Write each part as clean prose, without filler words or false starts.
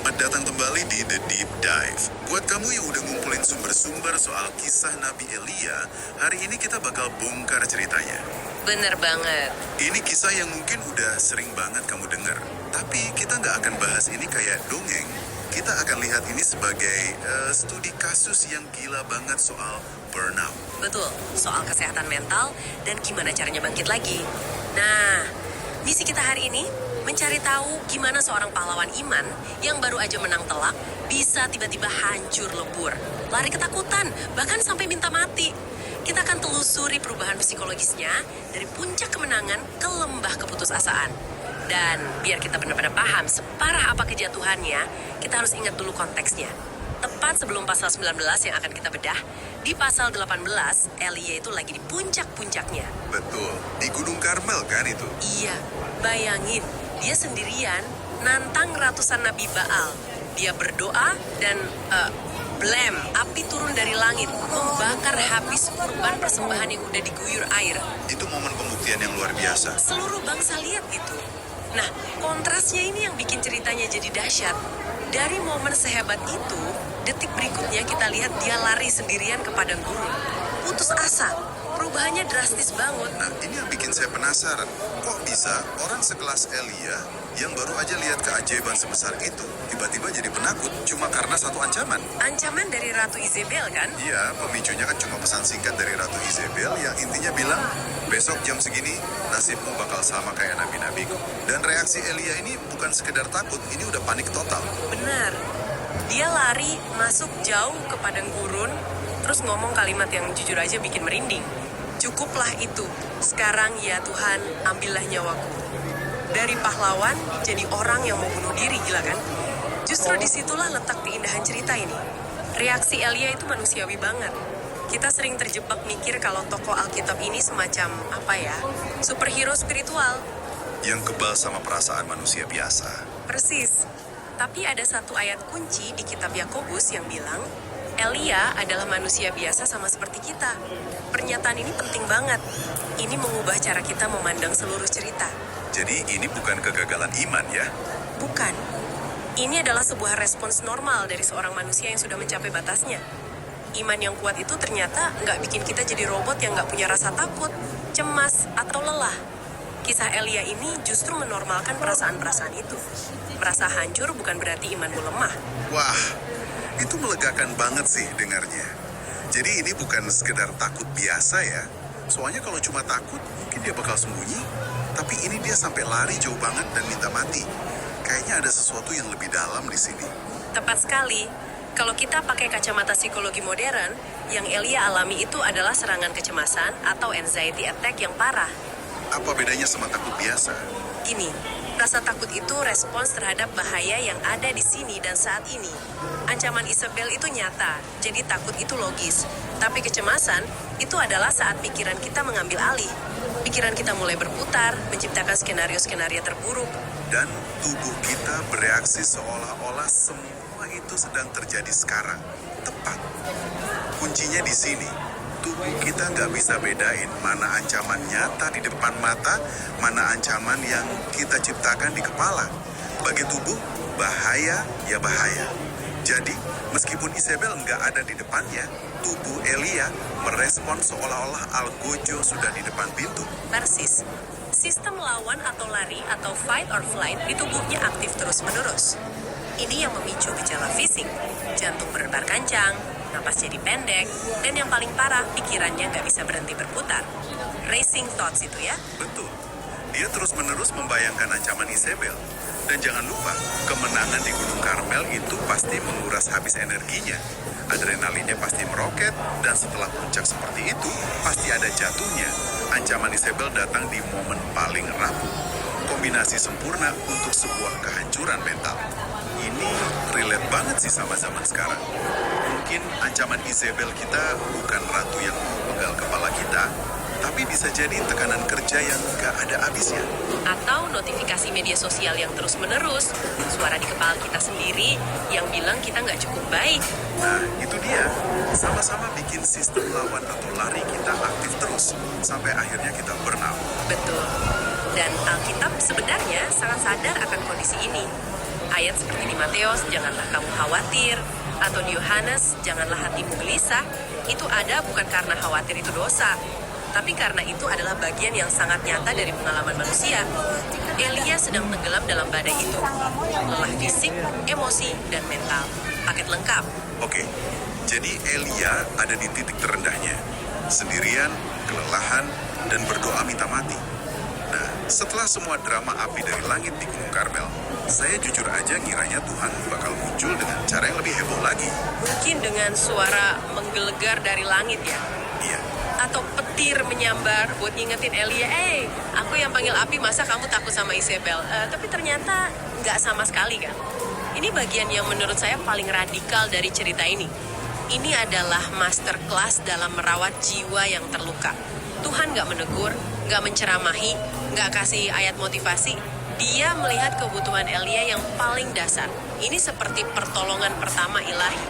Selamat datang kembali di The Deep Dive. Buat kamu yang udah ngumpulin sumber-sumber soal kisah Nabi Elia, hari ini kita bakal bongkar ceritanya. Bener banget. Ini kisah yang mungkin udah sering banget kamu dengar. Tapi kita nggak akan bahas ini kayak dongeng. Kita akan lihat ini sebagai studi kasus yang gila banget soal burnout. Betul, soal kesehatan mental dan gimana caranya bangkit lagi. Nah, misi kita hari ini mencari tahu gimana seorang pahlawan iman yang baru aja menang telak bisa tiba-tiba hancur lebur, lari ketakutan, bahkan sampai minta mati. Kita akan telusuri perubahan psikologisnya dari puncak kemenangan ke lembah keputusasaan. Dan biar kita benar-benar paham separah apa kejatuhannya, kita harus ingat dulu konteksnya. Tepat sebelum pasal 19 yang akan kita bedah, di pasal 18, Elia itu lagi di puncak-puncaknya. Betul, di Gunung Karmel kan itu? Iya, bayangin, dia sendirian nantang ratusan nabi Baal. Dia berdoa dan blam, api turun dari langit, membakar habis kurban persembahan yang udah diguyur air. Itu momen pembuktian yang luar biasa. Seluruh bangsa lihat itu. Nah, kontrasnya ini yang bikin ceritanya jadi dahsyat. Dari momen sehebat itu, detik berikutnya kita lihat dia lari sendirian ke padang gurun. Putus asa, perubahannya drastis banget. Nah, ini yang bikin saya penasaran. Kok bisa orang sekelas Elia yang baru aja lihat keajaiban sebesar itu, tiba-tiba jadi penakut cuma karena satu ancaman? Ancaman dari Ratu Isabel kan? Iya, pemicunya kan cuma pesan singkat dari Ratu Isabel yang intinya bilang, besok jam segini nasibmu bakal sama kayak nabi-nabiku. Dan reaksi Elia ini bukan sekedar takut, ini udah panik total. Benar. Dia lari masuk jauh ke padang gurun, terus ngomong kalimat yang jujur aja bikin merinding. Cukuplah itu. Sekarang ya Tuhan, ambillah nyawaku. Dari pahlawan jadi orang yang mau bunuh diri, gila kan? Justru disitulah letak keindahan cerita ini. Reaksi Elia itu manusiawi banget. Kita sering terjebak mikir kalau tokoh Alkitab ini semacam, superhero spiritual. Yang kebal sama perasaan manusia biasa. Persis. Tapi ada satu ayat kunci di kitab Yakobus yang bilang, Elia adalah manusia biasa sama seperti kita. Pernyataan ini penting banget. Ini mengubah cara kita memandang seluruh cerita. Jadi ini bukan kegagalan iman ya? Bukan. Ini adalah sebuah respons normal dari seorang manusia yang sudah mencapai batasnya. Iman yang kuat itu ternyata nggak bikin kita jadi robot yang nggak punya rasa takut, cemas, atau lelah. Kisah Elia ini justru menormalkan perasaan-perasaan itu. Merasa hancur bukan berarti imanmu lemah. Wah, itu melegakan banget sih dengarnya. Jadi ini bukan sekedar takut biasa ya. Soalnya kalau cuma takut, mungkin dia bakal sembunyi. Tapi ini dia sampai lari jauh banget dan minta mati. Kayaknya ada sesuatu yang lebih dalam di sini. Tepat sekali. Kalau kita pakai kacamata psikologi modern, yang Elia alami itu adalah serangan kecemasan atau anxiety attack yang parah. Apa bedanya sama takut biasa? Gini, rasa takut itu respons terhadap bahaya yang ada di sini dan saat ini. Ancaman Isabel itu nyata, jadi takut itu logis. Tapi kecemasan itu adalah saat pikiran kita mengambil alih. Pikiran kita mulai berputar, menciptakan skenario-skenario terburuk. Dan tubuh kita bereaksi seolah-olah semua itu sedang terjadi sekarang. Tepat. Kuncinya di sini. Tubuh kita nggak bisa bedain mana ancaman nyata di depan mata, mana ancaman yang kita ciptakan di kepala. Bagi tubuh, bahaya ya bahaya. Jadi, meskipun Isabel nggak ada di depannya, tubuh Elia merespon seolah-olah Algojo sudah di depan pintu. Persis. Sistem lawan atau lari atau fight or flight di tubuhnya aktif terus-menerus. Ini yang memicu gejala fisik, jantung berdebar kencang, napas jadi pendek, dan yang paling parah, pikirannya nggak bisa berhenti berputar. Racing thoughts itu ya. Betul. Dia terus-menerus membayangkan ancaman Isabel. Dan jangan lupa, kemenangan di Gunung Karmel itu pasti menguras habis energinya. Adrenalinnya pasti meroket, dan setelah puncak seperti itu, pasti ada jatuhnya. Ancaman Isabel datang di momen paling rapuh. Kombinasi sempurna untuk sebuah kehancuran mental. Ini relate banget sih sama zaman sekarang. Mungkin ancaman Isabel kita bukan ratu yang memenggal kepala kita, tapi bisa jadi tekanan kerja yang gak ada habisnya. Atau notifikasi media sosial yang terus-menerus, suara di kepala kita sendiri yang bilang kita nggak cukup baik. Nah, itu dia. Sama-sama bikin sistem lawan atau lari kita aktif terus, sampai akhirnya kita burnout. Betul. Dan Alkitab sebenarnya sangat sadar akan kondisi ini. Ayat seperti di Matius, janganlah kamu khawatir. Atau di Yohanes, janganlah hatimu gelisah. Itu ada bukan karena khawatir itu dosa, tapi karena itu adalah bagian yang sangat nyata dari pengalaman manusia. Elia sedang tenggelam dalam badai itu. Lelah fisik, emosi, dan mental. Paket lengkap. Oke, jadi Elia ada di titik terendahnya. Sendirian, kelelahan, dan berdoa minta mati. Nah, setelah semua drama api dari langit di Gunung Karmel, saya jujur aja ngiranya Tuhan bakal muncul dengan cara yang lebih heboh lagi. Mungkin dengan suara menggelegar dari langit ya. Iya, Atau petir menyambar buat ngingetin Elia, aku yang panggil api, masa kamu takut sama Isabel? Tapi ternyata nggak sama sekali kan. Ini bagian yang menurut saya paling radikal dari cerita ini. Ini adalah masterclass dalam merawat jiwa yang terluka. Tuhan nggak menegur, nggak menceramahi, nggak kasih ayat motivasi. Dia melihat kebutuhan Elia yang paling dasar. Ini seperti pertolongan pertama ilahi.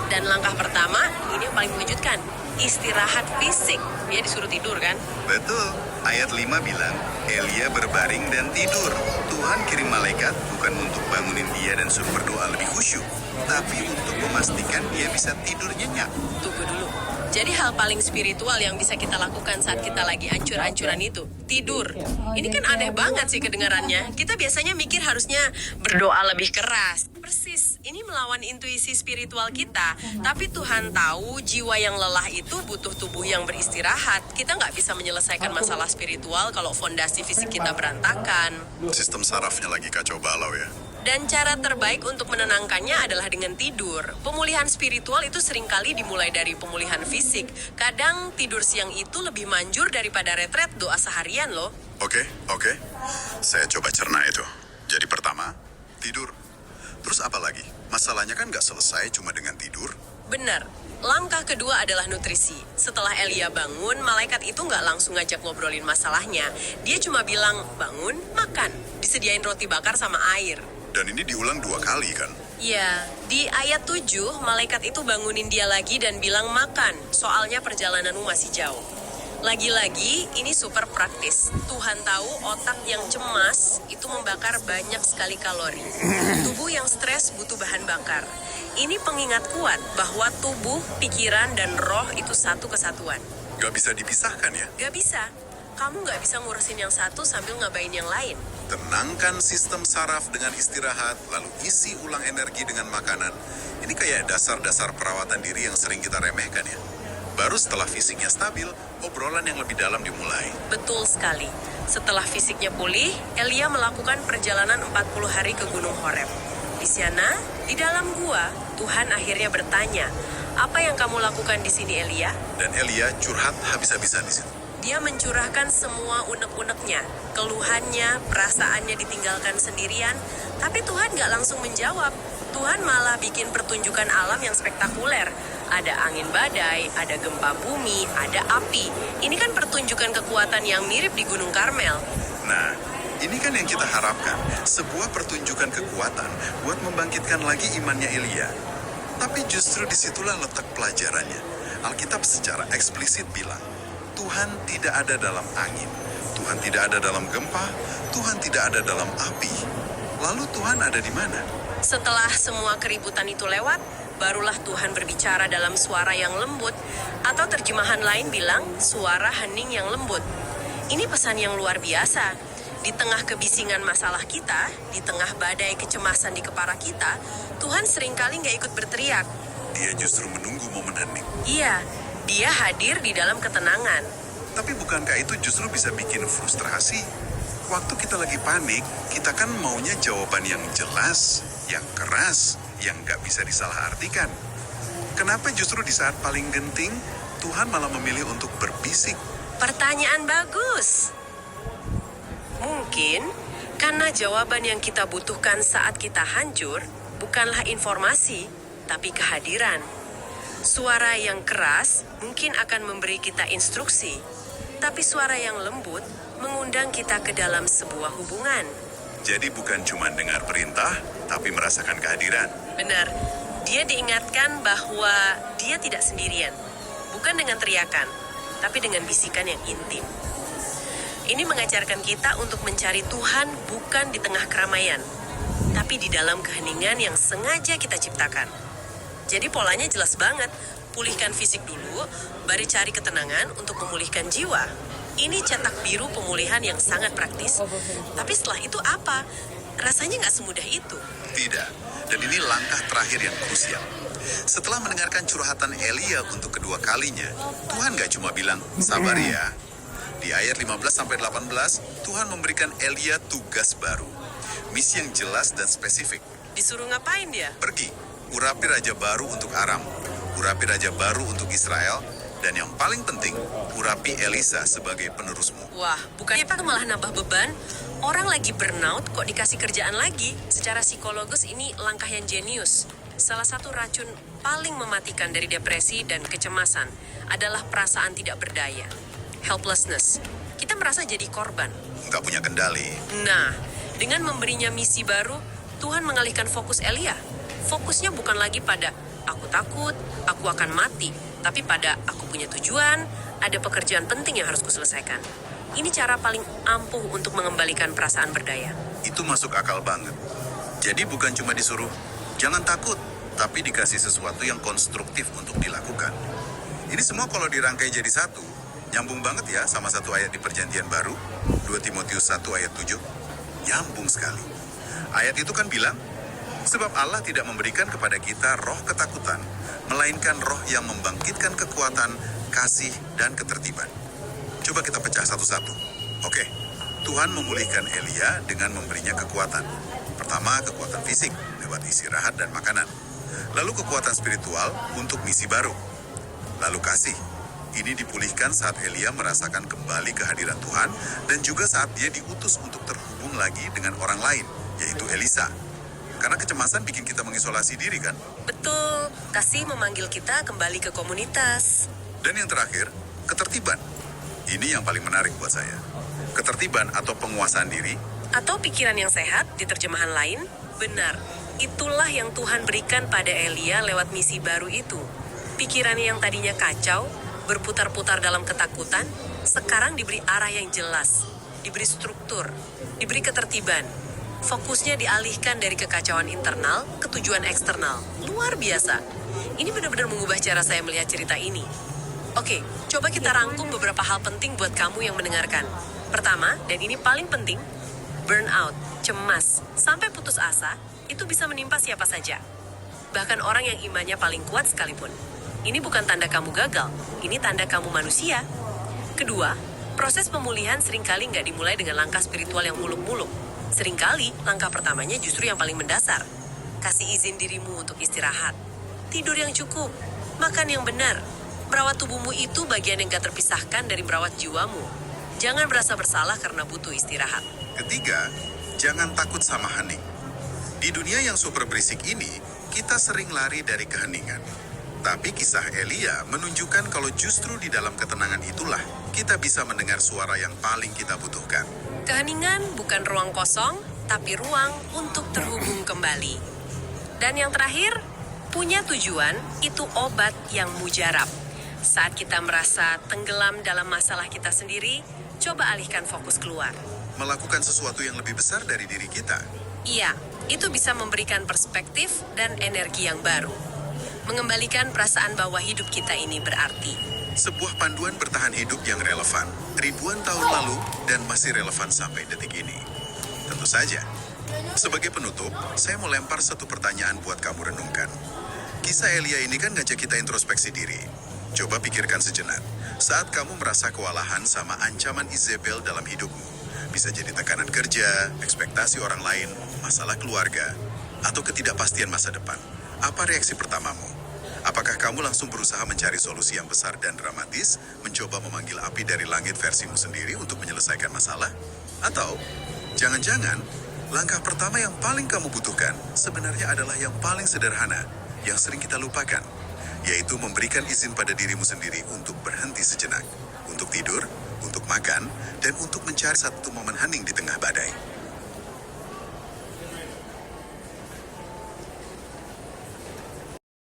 Dan langkah pertama, ini yang paling mengejutkan. Istirahat fisik. Dia disuruh tidur kan? betul. Ayat 5 bilang, Elia berbaring dan tidur. Tuhan kirim malaikat bukan untuk bangunin dia dan suruh berdoa lebih khusyuk, tapi untuk memastikan dia bisa tidur nyenyak. Tunggu dulu. Jadi hal paling spiritual yang bisa kita lakukan saat kita lagi ancur-ancuran itu, tidur. Ini kan aneh banget sih kedengarannya. Kita biasanya mikir harusnya berdoa lebih keras. Persis, ini melawan intuisi spiritual kita. Tapi Tuhan tahu jiwa yang lelah itu butuh tubuh yang beristirahat. Kita nggak bisa menyelesaikan masalah spiritual kalau fondasi fisik kita berantakan. Sistem sarafnya lagi kacau balau ya. Dan cara terbaik untuk menenangkannya adalah dengan tidur. Pemulihan spiritual itu seringkali dimulai dari pemulihan fisik. Kadang tidur siang itu lebih manjur daripada retret doa seharian loh. Oke. Saya coba cerna itu. Jadi pertama, tidur. Terus apa lagi? Masalahnya kan nggak selesai cuma dengan tidur. Benar. Langkah kedua adalah nutrisi. Setelah Elia bangun, malaikat itu nggak langsung ngajak ngobrolin masalahnya. Dia cuma bilang, bangun, makan. Disediain roti bakar sama air. Dan ini diulang 2 kali kan? Ya, di ayat 7, malaikat itu bangunin dia lagi dan bilang makan, soalnya perjalananmu masih jauh. Lagi-lagi, ini super praktis. Tuhan tahu otak yang cemas itu membakar banyak sekali kalori. Tubuh yang stres butuh bahan bakar. Ini pengingat kuat bahwa tubuh, pikiran, dan roh itu satu kesatuan. Gak bisa dipisahkan ya? Gak bisa. Kamu gak bisa ngurusin yang satu sambil ngabain yang lain. Tenangkan sistem saraf dengan istirahat, lalu isi ulang energi dengan makanan. Ini kayak dasar-dasar perawatan diri yang sering kita remehkan ya. Baru setelah fisiknya stabil, obrolan yang lebih dalam dimulai. Betul sekali. Setelah fisiknya pulih, Elia melakukan perjalanan 40 hari ke Gunung Horeb. Di sana, di dalam gua, Tuhan akhirnya bertanya, "Apa yang kamu lakukan di sini, Elia?" Dan Elia curhat habis-habisan di situ. Dia mencurahkan semua unek-uneknya, keluhannya, perasaannya ditinggalkan sendirian, tapi Tuhan gak langsung menjawab. Tuhan malah bikin pertunjukan alam yang spektakuler. Ada angin badai, ada gempa bumi, ada api. Ini kan pertunjukan kekuatan yang mirip di Gunung Karmel. Nah, ini kan yang kita harapkan. Sebuah pertunjukan kekuatan buat membangkitkan lagi imannya Elia. Tapi justru disitulah letak pelajarannya. Alkitab secara eksplisit bilang, Tuhan tidak ada dalam angin, Tuhan tidak ada dalam gempa, Tuhan tidak ada dalam api. Lalu Tuhan ada di mana? Setelah semua keributan itu lewat, barulah Tuhan berbicara dalam suara yang lembut, atau terjemahan lain bilang, suara hening yang lembut. Ini pesan yang luar biasa. Di tengah kebisingan masalah kita, di tengah badai kecemasan di kepala kita, Tuhan seringkali nggak ikut berteriak. Dia justru menunggu momen hening. Iya, dia hadir di dalam ketenangan. Tapi bukankah itu justru bisa bikin frustrasi? Waktu kita lagi panik, kita kan maunya jawaban yang jelas, yang keras, yang nggak bisa disalahartikan. Kenapa justru di saat paling genting, Tuhan malah memilih untuk berbisik? Pertanyaan bagus. Mungkin karena jawaban yang kita butuhkan saat kita hancur bukanlah informasi, tapi kehadiran. Suara yang keras mungkin akan memberi kita instruksi, tapi suara yang lembut mengundang kita ke dalam sebuah hubungan. Jadi bukan cuma dengar perintah, tapi merasakan kehadiran. Benar, dia diingatkan bahwa dia tidak sendirian. Bukan dengan teriakan, tapi dengan bisikan yang intim. Ini mengajarkan kita untuk mencari Tuhan bukan di tengah keramaian, tapi di dalam keheningan yang sengaja kita ciptakan. Jadi polanya jelas banget. Pulihkan fisik dulu, baru cari ketenangan untuk memulihkan jiwa. Ini cetak biru pemulihan yang sangat praktis. Tapi setelah itu apa? Rasanya nggak semudah itu. Tidak, dan ini langkah terakhir yang krusial. Setelah mendengarkan curhatan Elia untuk kedua kalinya, Tuhan gak cuma bilang, sabar ya. Di ayat 15-18, Tuhan memberikan Elia tugas baru. Misi yang jelas dan spesifik. Disuruh ngapain dia? Pergi, urapi raja baru untuk Aram, urapi raja baru untuk Israel, dan yang paling penting, urapi Elisa sebagai penerusmu. Wah, bukannya Pak malah nambah beban? Orang lagi burnout kok dikasih kerjaan lagi? Secara psikologis ini langkah yang jenius. Salah satu racun paling mematikan dari depresi dan kecemasan adalah perasaan tidak berdaya. Helplessness. Kita merasa jadi korban. Nggak punya kendali. Nah, dengan memberinya misi baru, Tuhan mengalihkan fokus Elia. Fokusnya bukan lagi pada aku takut, aku akan mati, tapi pada aku punya tujuan, ada pekerjaan penting yang harus kuselesaikan. Ini cara paling ampuh untuk mengembalikan perasaan berdaya. Itu masuk akal banget. Jadi bukan cuma disuruh, jangan takut, tapi dikasih sesuatu yang konstruktif untuk dilakukan. Ini semua kalau dirangkai jadi satu, nyambung banget ya sama satu ayat di Perjanjian Baru, 2 Timotius 1 ayat 7. Nyambung sekali. Ayat itu kan bilang, sebab Allah tidak memberikan kepada kita roh ketakutan, melainkan roh yang membangkitkan kekuatan, kasih, dan ketertiban. Coba kita pecah satu-satu. Oke, Tuhan memulihkan Elia dengan memberinya kekuatan. Pertama, kekuatan fisik, lewat istirahat dan makanan. Lalu kekuatan spiritual untuk misi baru. Lalu kasih. Ini dipulihkan saat Elia merasakan kembali kehadiran Tuhan dan juga saat dia diutus untuk terhubung lagi dengan orang lain, yaitu Elisa. Karena kecemasan bikin kita mengisolasi diri kan? Betul, kasih memanggil kita kembali ke komunitas. Dan yang terakhir, ketertiban. Ini yang paling menarik buat saya. Ketertiban atau penguasaan diri. Atau pikiran yang sehat, di terjemahan lain, benar. Itulah yang Tuhan berikan pada Elia lewat misi baru itu. Pikiran yang tadinya kacau, berputar-putar dalam ketakutan, sekarang diberi arah yang jelas, diberi struktur, diberi ketertiban. Fokusnya dialihkan dari kekacauan internal ke tujuan eksternal. Luar biasa. Ini benar-benar mengubah cara saya melihat cerita ini. Oke, coba kita rangkum beberapa hal penting buat kamu yang mendengarkan. Pertama, dan ini paling penting, burnout, cemas, sampai putus asa, itu bisa menimpa siapa saja. Bahkan orang yang imannya paling kuat sekalipun. Ini bukan tanda kamu gagal, ini tanda kamu manusia. Kedua, proses pemulihan seringkali nggak dimulai dengan langkah spiritual yang muluk-muluk. Seringkali, langkah pertamanya justru yang paling mendasar. Kasih izin dirimu untuk istirahat. Tidur yang cukup, makan yang benar. Merawat tubuhmu itu bagian yang gak terpisahkan dari merawat jiwamu. Jangan merasa bersalah karena butuh istirahat. Ketiga, jangan takut sama hening. Di dunia yang super berisik ini, kita sering lari dari keheningan. Tapi kisah Elia menunjukkan kalau justru di dalam ketenangan itulah kita bisa mendengar suara yang paling kita butuhkan. Keheningan bukan ruang kosong, tapi ruang untuk terhubung kembali. Dan yang terakhir, punya tujuan itu obat yang mujarab. Saat kita merasa tenggelam dalam masalah kita sendiri, coba alihkan fokus keluar. Melakukan sesuatu yang lebih besar dari diri kita. Iya, itu bisa memberikan perspektif dan energi yang baru. Mengembalikan perasaan bahwa hidup kita ini berarti. Sebuah panduan bertahan hidup yang relevan, ribuan tahun lalu dan masih relevan sampai detik ini. Tentu saja. Sebagai penutup, saya mau lempar satu pertanyaan buat kamu renungkan. Kisah Elia ini kan ngajak kita introspeksi diri. Coba pikirkan sejenak, saat kamu merasa kewalahan sama ancaman Izebel dalam hidupmu, bisa jadi tekanan kerja, ekspektasi orang lain, masalah keluarga, atau ketidakpastian masa depan. Apa reaksi pertamamu? Apakah kamu langsung berusaha mencari solusi yang besar dan dramatis, mencoba memanggil api dari langit versimu sendiri untuk menyelesaikan masalah? Atau, jangan-jangan, langkah pertama yang paling kamu butuhkan sebenarnya adalah yang paling sederhana, yang sering kita lupakan, yaitu memberikan izin pada dirimu sendiri untuk berhenti sejenak, untuk tidur, untuk makan, dan untuk mencari satu momen hening di tengah badai.